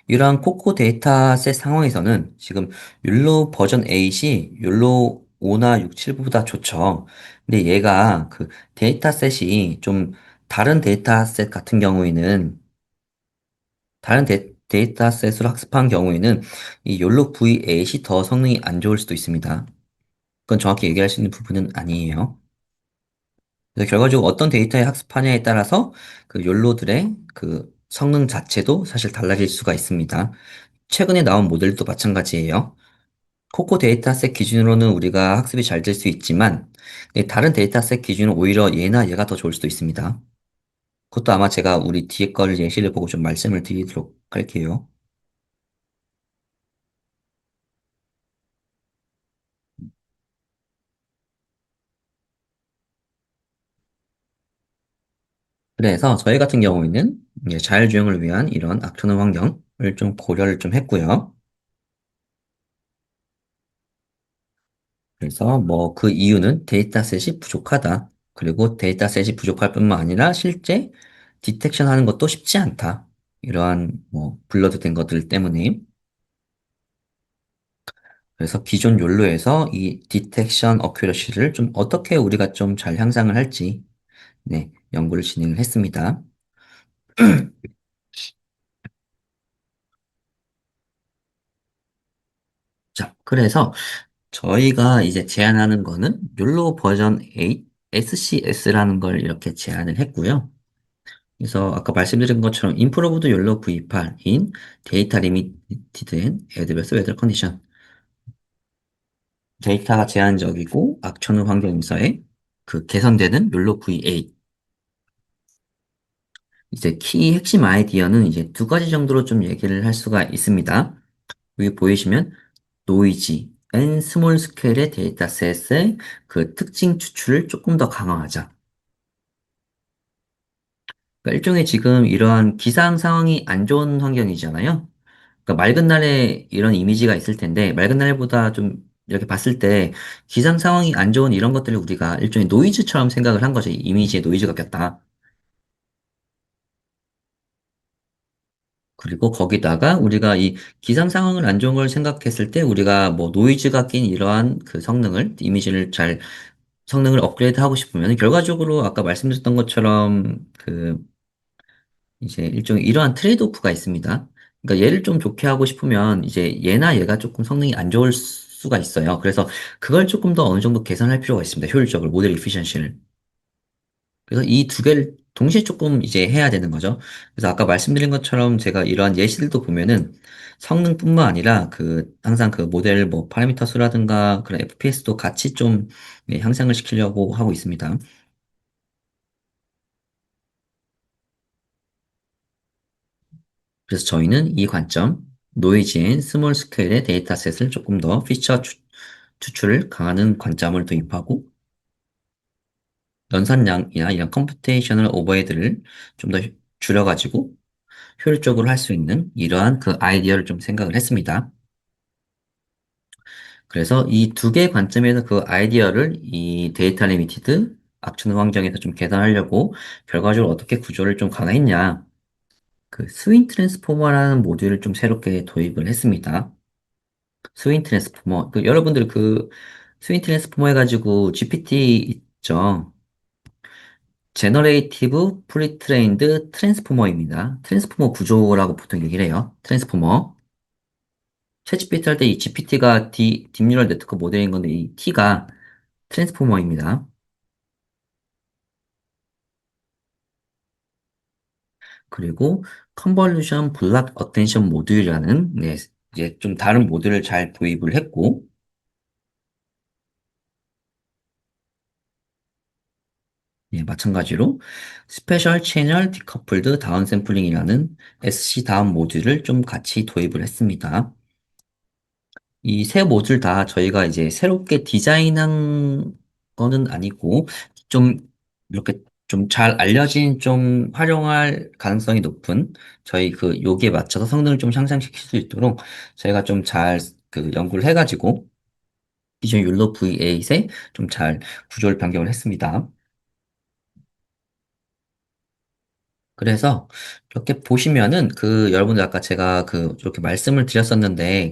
이러한 코코 데이터셋 상황에서는 지금 율로 버전 8이 율로 5나 6, 7보다 좋죠. 근데 얘가 그 데이터셋이 좀 다른 데이터셋 같은 경우에는 다른 데이터셋으로 학습한 경우에는 이 욜로 V8이 더 성능이 안 좋을 수도 있습니다. 그건 정확히 얘기할 수 있는 부분은 아니에요. 그래서 결과적으로 어떤 데이터에 학습하냐에 따라서 그 욜로들의 그 성능 자체도 사실 달라질 수가 있습니다. 최근에 나온 모델도 마찬가지예요. 코코 데이터셋 기준으로는 우리가 학습이 잘 될 수 있지만 다른 데이터셋 기준은 오히려 얘나 얘가 더 좋을 수도 있습니다. 그것도 아마 제가 우리 뒤에 거를 예시를 보고 좀 말씀을 드리도록 할게요. 그래서 저희 같은 경우에는 이제 자율주행을 위한 이런 악천후 환경을 좀 고려를 좀 했고요. 그래서 뭐 그 이유는 데이터셋이 부족하다. 그리고 데이터셋이 부족할 뿐만 아니라 실제 디텍션 하는 것도 쉽지 않다. 이러한 뭐 블러드 된 것들 때문에. 그래서 기존 욜로에서 이 디텍션 어큐러시를 좀 어떻게 우리가 좀 잘 향상을 할지 네, 연구를 진행을 했습니다. 자, 그래서 저희가 이제 제안하는 거는 욜로 버전 8 SCS라는 걸 이렇게 제안을 했고요. 그래서 아까 말씀드린 것처럼 임프로브드 욜로 V8인 데이터 리미티드 앤 애드버스 웨더 컨디션 데이터가 제한적이고 악천후 환경에서의 그 개선되는 욜로 V8 이제 키 핵심 아이디어는 이제 두 가지 정도로 좀 얘기를 할 수가 있습니다. 여기 보이시면 노이지 앤 스몰 스케일의 데이터셋의 그 특징 추출을 조금 더 강화하자. 그러니까 일종의 지금 이러한 기상 상황이 안 좋은 환경이잖아요. 그러니까 맑은 날에 이런 이미지가 있을 텐데 맑은 날보다 좀 이렇게 봤을 때 기상 상황이 안 좋은 이런 것들을 우리가 일종의 노이즈처럼 생각을 한 거죠. 이 이미지에 노이즈가 꼈다. 그리고 거기다가 우리가 이 기상 상황을 안 좋은 걸 생각했을 때 우리가 뭐 노이즈가 낀 이러한 그 성능을 이미지를 잘 성능을 업그레이드 하고 싶으면 결과적으로 아까 말씀드렸던 것처럼 그 이제 일종의 이러한 트레이드오프가 있습니다. 그러니까 얘를 좀 좋게 하고 싶으면 이제 얘나 얘가 조금 성능이 안 좋을 수가 있어요. 그래서 그걸 조금 더 어느 정도 개선할 필요가 있습니다. 효율적으로 모델 이피션시를. 그래서 이 두 개를 동시에 조금 이제 해야 되는 거죠. 그래서 아까 말씀드린 것처럼 제가 이러한 예시들도 보면은 성능뿐만 아니라 그 항상 그 모델 뭐 파라미터 수라든가 그런 FPS도 같이 좀 네, 향상을 시키려고 하고 있습니다. 그래서 저희는 이 관점, 노이즈앤 스몰 스케일의 데이터셋을 조금 더 피처 추출을 강화하는 관점을 도입하고 연산량이나 이런 컴퓨테이셔널 오버헤드를 좀 더 줄여가지고 효율적으로 할 수 있는 이러한 그 아이디어를 좀 생각을 했습니다. 그래서 이 두 개의 관점에서 그 아이디어를 이 데이터 리미티드 악천 환경에서 좀 계산하려고 결과적으로 어떻게 구조를 좀 강화했냐. 그 스윈 트랜스포머라는 모듈을 좀 새롭게 도입을 했습니다. 스윈 트랜스포머. 그 여러분들 그 스윈 트랜스포머 해가지고 GPT 있죠. 제너레이티브 프리트레인드 트랜스포머입니다. 트랜스포머 구조라고 보통 얘기를 해요. 트랜스포머. 챗GPT 할 때 이 GPT가 딥뉴럴 네트워크 모델인 건데 이 T가 트랜스포머입니다. 그리고 컨볼루션 블락 어텐션 모듈이라는 네, 이제 좀 다른 모듈을 잘 도입을 했고 예, 마찬가지로 스페셜 채널 디커플드 다운 샘플링이라는 SC 다운 모듈을 좀 같이 도입을 했습니다. 이 세 모듈 다 저희가 이제 새롭게 디자인한 거는 아니고 좀 이렇게 좀 잘 알려진 좀 활용할 가능성이 높은 저희 그 요기에 맞춰서 성능을 좀 향상시킬 수 있도록 저희가 좀 잘 그 연구를 해가지고 기존 율로 V8에 좀 잘 구조를 변경을 했습니다. 그래서 이렇게 보시면은 여러분들 아까 제가 이렇게 말씀을 드렸었는데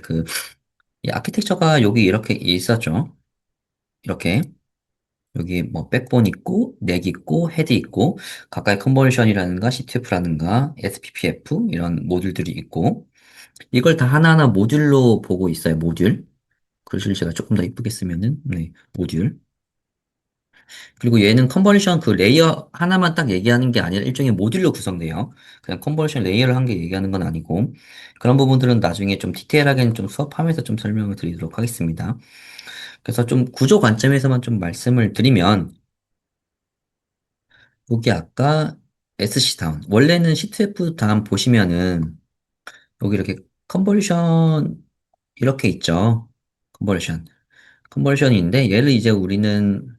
이 아키텍처가 여기 이렇게 있었죠. 이렇게 여기 뭐 백본 있고 넥 있고 헤드 있고 가까이 컨버전이라든가 CTF라든가 SPPF 이런 모듈들이 있고 이걸 다 하나하나 모듈로 보고 있어요. 모듈. 글씨를 제가 조금 더 이쁘게 쓰면은 네, 모듈. 그리고 얘는 컨버전 레이어 하나만 딱 얘기하는 게 아니라 일종의 모듈로 구성돼요. 그냥 컨버전 레이어를 한 개 얘기하는 건 아니고 그런 부분들은 나중에 좀 디테일하게는 좀 수업하면서 좀 설명을 드리도록 하겠습니다. 그래서 좀 구조 관점에서만 좀 말씀을 드리면 여기 아까 SC 다운 원래는 C2F 다운 보시면은 여기 이렇게 컨버전 이렇게 있죠. 컨버전 컨버전인데 얘를 이제 우리는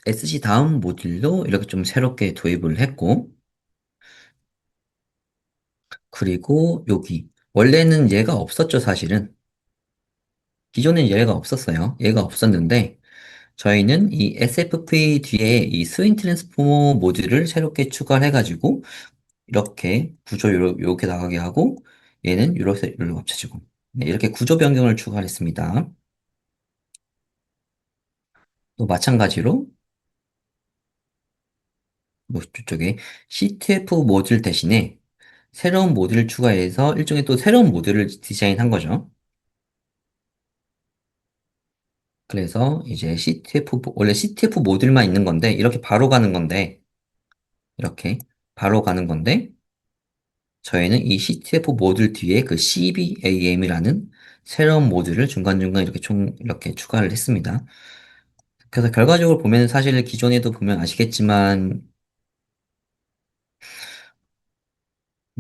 SC 다운 모듈로 이렇게 좀 새롭게 도입을 했고 그리고 여기 원래는 얘가 없었죠, 사실은. 기존엔 얘가 없었어요. 얘가 없었는데 저희는 이 SFP 뒤에 이 스윙 트랜스포머 모듈을 새롭게 추가를 해가지고 이렇게 구조 요렇게 나가게 하고 얘는 이렇게 합쳐지고 네, 이렇게 구조 변경을 추가를 했습니다. 또 마찬가지로 뭐 이쪽에 CTF 모듈 대신에 새로운 모듈을 추가해서 일종의 또 새로운 모듈을 디자인한 거죠. 그래서 이제 원래 CTF 모듈만 있는 건데, 이렇게 바로 가는 건데, 이렇게 바로 가는 건데, 저희는 이 CTF 모듈 뒤에 CBAM이라는 새로운 모듈을 중간중간 이렇게 이렇게 추가를 했습니다. 그래서 결과적으로 보면 사실 기존에도 보면 아시겠지만,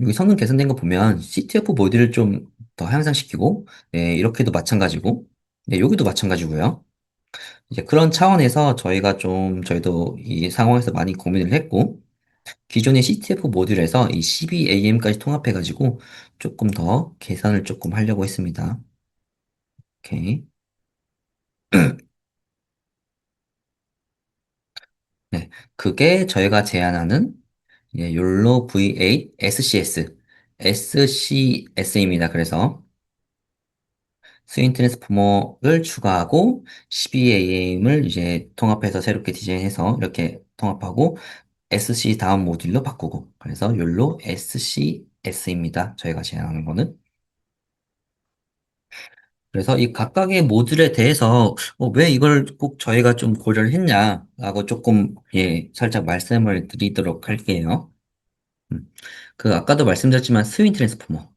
여기 성능 개선된 거 보면 CTF 모듈을 좀 더 향상시키고, 네, 이렇게도 마찬가지고, 네, 여기도 마찬가지고요. 이제 그런 차원에서 저희도 이 상황에서 많이 고민을 했고, 기존의 CTF 모듈에서 이 CBAM까지 통합해가지고 조금 더 계산을 조금 하려고 했습니다. 오케이. 네. 그게 저희가 제안하는 욜로 V8 SCS입니다. 그래서 스윙 트랜스포머를 추가하고 CBAM을 이제 통합해서 새롭게 디자인해서 이렇게 통합하고 SC 다음 모듈로 바꾸고 그래서 욜로 SCS입니다. 저희가 제안하는 거는. 그래서 이 각각의 모듈에 대해서 왜 이걸 꼭 저희가 좀 고려를 했냐라고 조금 살짝 말씀을 드리도록 할게요. 음. 아까도 말씀드렸지만 스윙 트랜스포머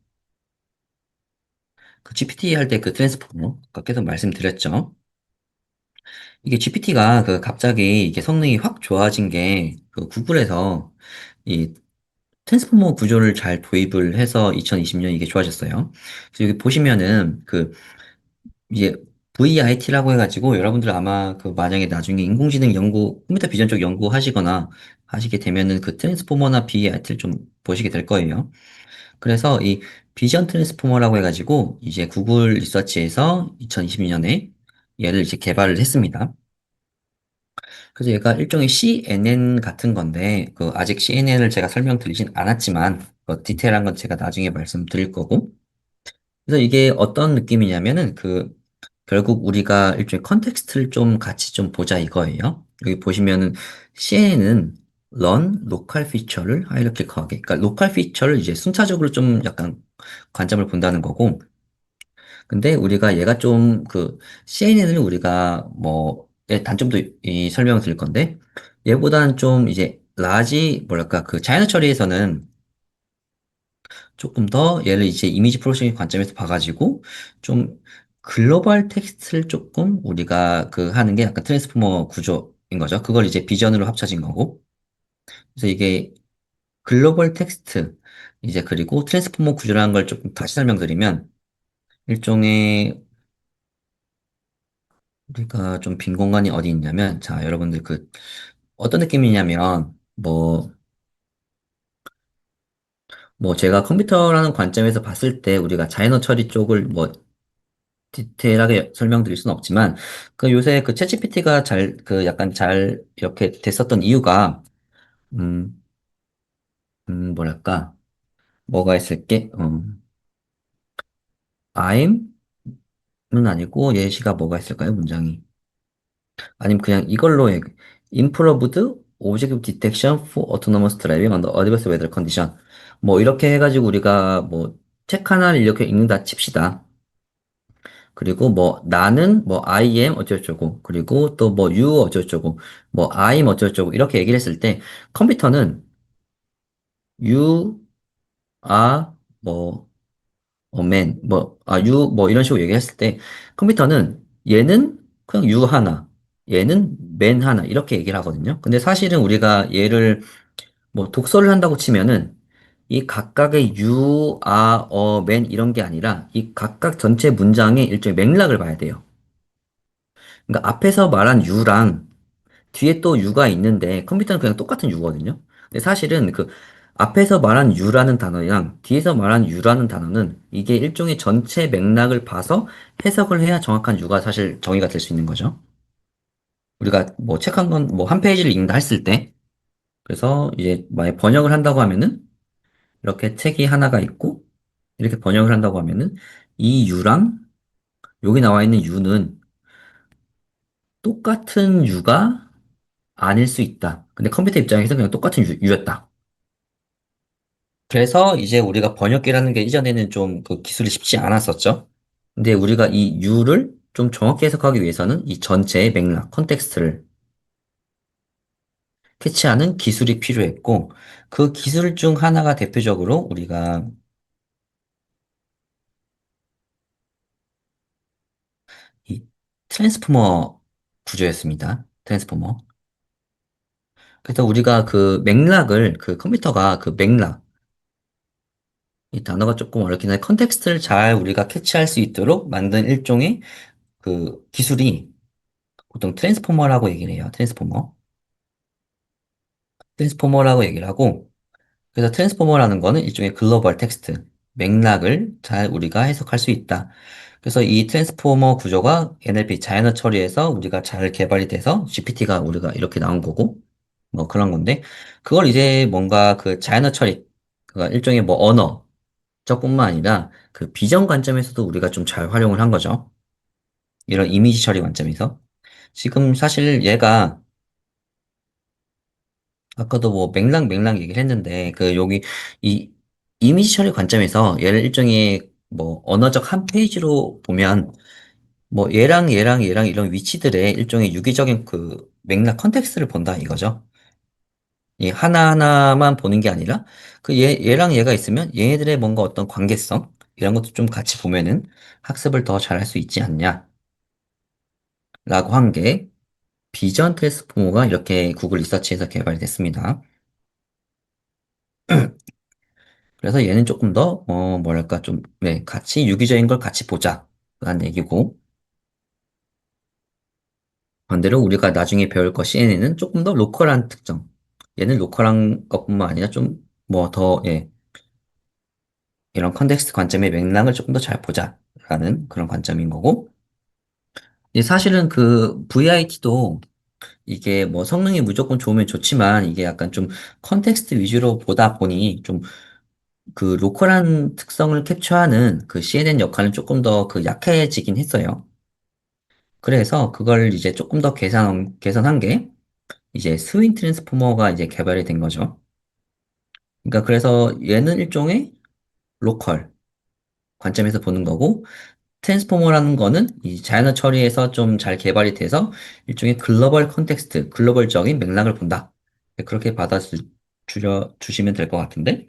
GPT 할 때 트랜스포머 아까 계속 말씀드렸죠. 이게 GPT가 갑자기 이게 성능이 확 좋아진 게 구글에서 이 트랜스포머 구조를 잘 도입을 해서 2020년 이게 좋아졌어요. 그래서 여기 보시면은 이제 VIT라고 해가지고 여러분들 아마 만약에 나중에 인공지능 연구, 컴퓨터 비전 쪽 연구 하시거나 하시게 되면은 트랜스포머나 VIT를 좀 보시게 될 거예요. 그래서 이 비전 트랜스포머라고 해가지고 이제 구글 리서치에서 2022년에 얘를 이제 개발을 했습니다. 그래서 얘가 일종의 CNN 같은 건데 아직 CNN을 제가 설명드리진 않았지만 디테일한 건 제가 나중에 말씀드릴 거고 그래서 이게 어떤 느낌이냐면은 결국 우리가 일종의 컨텍스트를 좀 같이 좀 보자 이거예요. 여기 보시면은 CNN은 run 로컬 피처를 하이라키 하게 그러니까 로컬 피처를 이제 순차적으로 좀 약간 관점을 본다는 거고 근데 우리가 얘가 좀 CNN을 우리가 얘 단점도 설명을 드릴 건데 얘보다는 좀 이제 라지 뭐랄까 자연어 처리에서는 조금 더 얘를 이제 이미지 프로세싱 관점에서 봐가지고 좀 글로벌 텍스트를 조금 우리가 하는 게 약간 트랜스포머 구조인 거죠. 그걸 이제 비전으로 합쳐진 거고. 그래서 이게 글로벌 텍스트 이제 그리고 트랜스포머 구조라는 걸 조금 다시 설명드리면 일종의 우리가 좀 빈 공간이 어디 있냐면 자 여러분들 어떤 느낌이냐면 제가 컴퓨터라는 관점에서 봤을 때 우리가 자연어 처리 쪽을 디테일하게 설명드릴 수는 없지만, 그 요새 그 챗GPT가 그 약간 잘 이렇게 됐었던 이유가, 음, 뭐랄까, 뭐가 있을게, I'm은 아니고 예시가 뭐가 있을까요, 문장이? 아니면 그냥 이걸로 improved object detection for autonomous driving under adverse weather condition. 뭐 이렇게 해가지고 우리가 뭐 책 하나를 이렇게 읽는다 칩시다. 그리고 뭐 나는 뭐 I am 어쩌고저쩌고 그리고 또 뭐 you 어쩌고저쩌고 뭐 I'm 어쩌고저쩌고 이렇게 얘기를 했을 때 컴퓨터는 you are 뭐 man you 뭐 이런 식으로 얘기했을 때 컴퓨터는 얘는 그냥 you 하나 얘는 man 하나 이렇게 얘기를 하거든요. 근데 사실은 우리가 얘를 뭐 독서를 한다고 치면은 이 각각의 you, are, man 이런 게 아니라 이 각각 전체 문장의 일종의 맥락을 봐야 돼요. 그러니까 앞에서 말한 you랑 뒤에 또 you가 있는데 컴퓨터는 그냥 똑같은 you거든요. 근데 사실은 그 앞에서 말한 you라는 단어랑 뒤에서 말한 you라는 단어는 이게 일종의 전체 맥락을 봐서 해석을 해야 정확한 you가 사실 정의가 될 수 있는 거죠. 우리가 뭐 책 한 권, 뭐 한 페이지를 읽는다 했을 때 그래서 이제 만약 번역을 한다고 하면은 이렇게 책이 하나가 있고 이렇게 번역을 한다고 하면은 이 you랑 여기 나와 있는 you는 똑같은 you가 아닐 수 있다. 근데 컴퓨터 입장에서 그냥 똑같은 you였다. 그래서 이제 우리가 번역기라는 게 이전에는 좀 그 기술이 쉽지 않았었죠. 근데 우리가 이 you를 좀 정확히 해석하기 위해서는 이 전체의 맥락, 컨텍스트를 캐치하는 기술이 필요했고, 그 기술 중 하나가 대표적으로 우리가 이 트랜스포머 구조였습니다. 트랜스포머. 그래서 우리가 그 맥락을, 그 컴퓨터가 그 맥락, 이 단어가 조금 어렵긴 한데 컨텍스트를 잘 우리가 캐치할 수 있도록 만든 일종의 그 기술이 보통 트랜스포머라고 얘기를 해요. 트랜스포머. 트랜스포머라고 얘기를 하고, 그래서 트랜스포머라는 거는 일종의 글로벌 텍스트, 맥락을 잘 우리가 해석할 수 있다. 그래서 이 트랜스포머 구조가 NLP 자연어 처리에서 우리가 잘 개발이 돼서 GPT가 우리가 이렇게 나온 거고, 뭐 그런 건데, 그걸 이제 뭔가 그 자연어 처리, 그러니까 일종의 뭐 언어, 저뿐만 아니라 그 비전 관점에서도 우리가 좀 잘 활용을 한 거죠. 이런 이미지 처리 관점에서. 지금 사실 얘가 아까도 뭐 맥락 얘기를 했는데 그 여기 이 이미지 처리 관점에서 얘를 일종의 뭐 언어적 한 페이지로 보면 뭐 얘랑 이런 위치들의 일종의 유기적인 그 맥락 컨텍스트를 본다 이거죠. 이 하나하나만 보는 게 아니라 그 얘랑 얘가 있으면 얘네들의 뭔가 어떤 관계성 이런 것도 좀 같이 보면은 학습을 더 잘할 수 있지 않냐라고 한 게 비전 트랜스포머가 이렇게 구글 리서치에서 개발이 됐습니다. 그래서 얘는 조금 더, 뭐랄까, 좀, 네, 같이 유기적인 걸 같이 보자. 라는 얘기고, 반대로 우리가 나중에 배울 것 CNN은 조금 더 로컬한 특정. 얘는 로컬한 것뿐만 아니라 좀, 뭐 더, 예, 이런 컨텍스트 관점의 맥락을 조금 더 잘 보자. 라는 그런 관점인 거고, 이 사실은 그 VIT도 이게 뭐 성능이 무조건 좋으면 좋지만 이게 약간 좀 컨텍스트 위주로 보다 보니 좀 그 로컬한 특성을 캡처하는 그 CNN 역할은 조금 더 그 약해지긴 했어요. 그래서 그걸 이제 조금 더 개선한 게 이제 스윈 트랜스포머가 이제 개발이 된 거죠. 그러니까 그래서 얘는 일종의 로컬 관점에서 보는 거고 트랜스포머라는 거는 이 자연어 처리에서 좀 잘 개발이 돼서 일종의 글로벌 컨텍스트, 글로벌적인 맥락을 본다. 그렇게 주시면 될 것 같은데.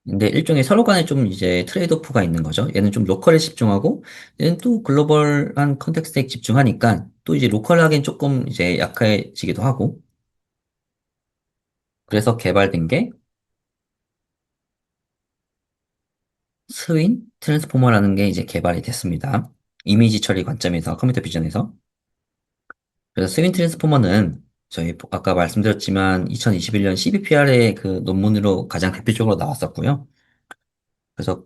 근데 일종의 서로 간에 좀 이제 트레이드오프가 있는 거죠. 얘는 좀 로컬에 집중하고, 얘는 또 글로벌한 컨텍스트에 집중하니까, 또 이제 로컬하기엔 조금 이제 약해지기도 하고, 그래서 개발된 게 스윈 트랜스포머라는 게 이제 개발이 됐습니다. 이미지 처리 관점에서, 컴퓨터 비전에서. 그래서 스윈 트랜스포머는 저희 아까 말씀드렸지만 2021년 CVPR의 그 논문으로 가장 대표적으로 나왔었고요. 그래서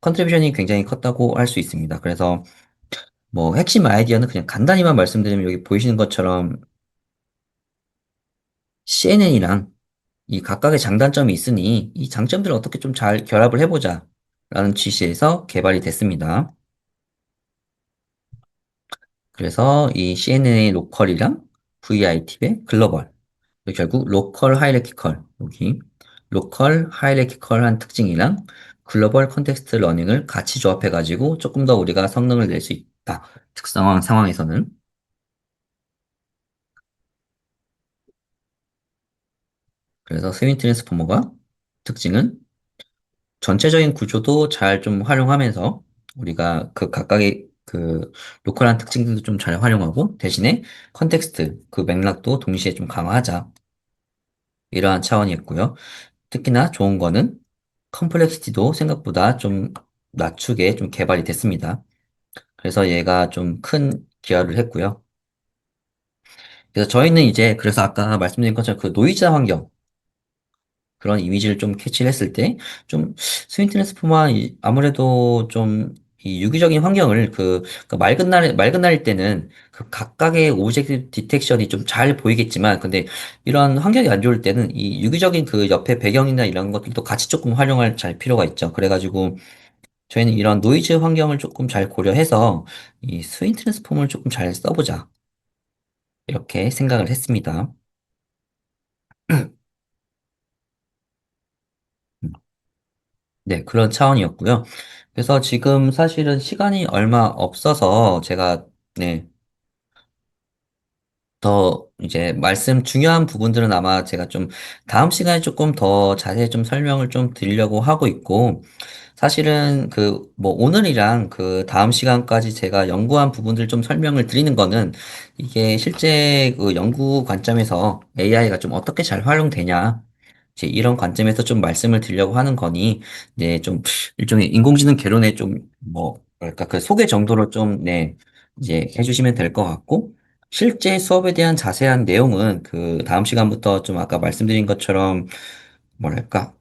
컨트리뷰션이 굉장히 컸다고 할 수 있습니다. 그래서 뭐 핵심 아이디어는 그냥 간단히만 말씀드리면 여기 보이시는 것처럼 CNN이랑 이 각각의 장단점이 있으니 이 장점들을 어떻게 좀 잘 결합을 해보자 라는 취지에서 개발이 됐습니다. 그래서 이 CNN의 로컬이랑 VIT의 글로벌, 그리고 결국 로컬 하이라키컬, 여기 로컬 하이라키컬한 특징이랑 글로벌 컨텍스트 러닝을 같이 조합해가지고 조금 더 우리가 성능을 낼 수 있다. 특성화 상황에서는. 그래서 스윈 트랜스포머가 특징은 전체적인 구조도 잘 좀 활용하면서 우리가 그 각각의 그 로컬한 특징들도 좀 잘 활용하고 대신에 컨텍스트, 그 맥락도 동시에 좀 강화하자. 이러한 차원이었고요. 특히나 좋은 거는 컴플렉시티도 생각보다 좀 낮추게 좀 개발이 됐습니다. 그래서 얘가 좀 큰 기여를 했고요. 그래서 저희는 이제 그래서 아까 말씀드린 것처럼 그 노이즈 환경 그런 이미지를 좀 캐치를 했을 때, 좀, 스윈 트랜스포머, 아무래도 좀, 이 유기적인 환경을 그 맑은 날일 때는 그 각각의 오브젝트 디텍션이 좀 잘 보이겠지만, 근데 이런 환경이 안 좋을 때는 이 유기적인 그 옆에 배경이나 이런 것들도 같이 조금 활용할 잘 필요가 있죠. 그래가지고, 저희는 이런 노이즈 환경을 조금 잘 고려해서 이 스윈 트랜스폼을 조금 잘 써보자. 이렇게 생각을 했습니다. 네, 그런 차원이었고요. 그래서 지금 사실은 시간이 얼마 없어서 제가, 네, 더 이제 말씀 중요한 부분들은 아마 제가 좀 다음 시간에 조금 더 자세히 좀 설명을 좀 드리려고 하고 있고, 사실은 그 뭐 오늘이랑 그 다음 시간까지 제가 연구한 부분들 좀 설명을 드리는 거는 이게 실제 그 연구 관점에서 AI가 좀 어떻게 잘 활용되냐, 이제 이런 관점에서 좀 말씀을 드리려고 하는 거니, 네, 좀 일종의 인공지능 개론의 좀 뭐, 뭐랄까 그 소개 정도로 좀, 네, 이제 해주시면 될 것 같고, 실제 수업에 대한 자세한 내용은 그 다음 시간부터 좀 아까 말씀드린 것처럼 뭐랄까,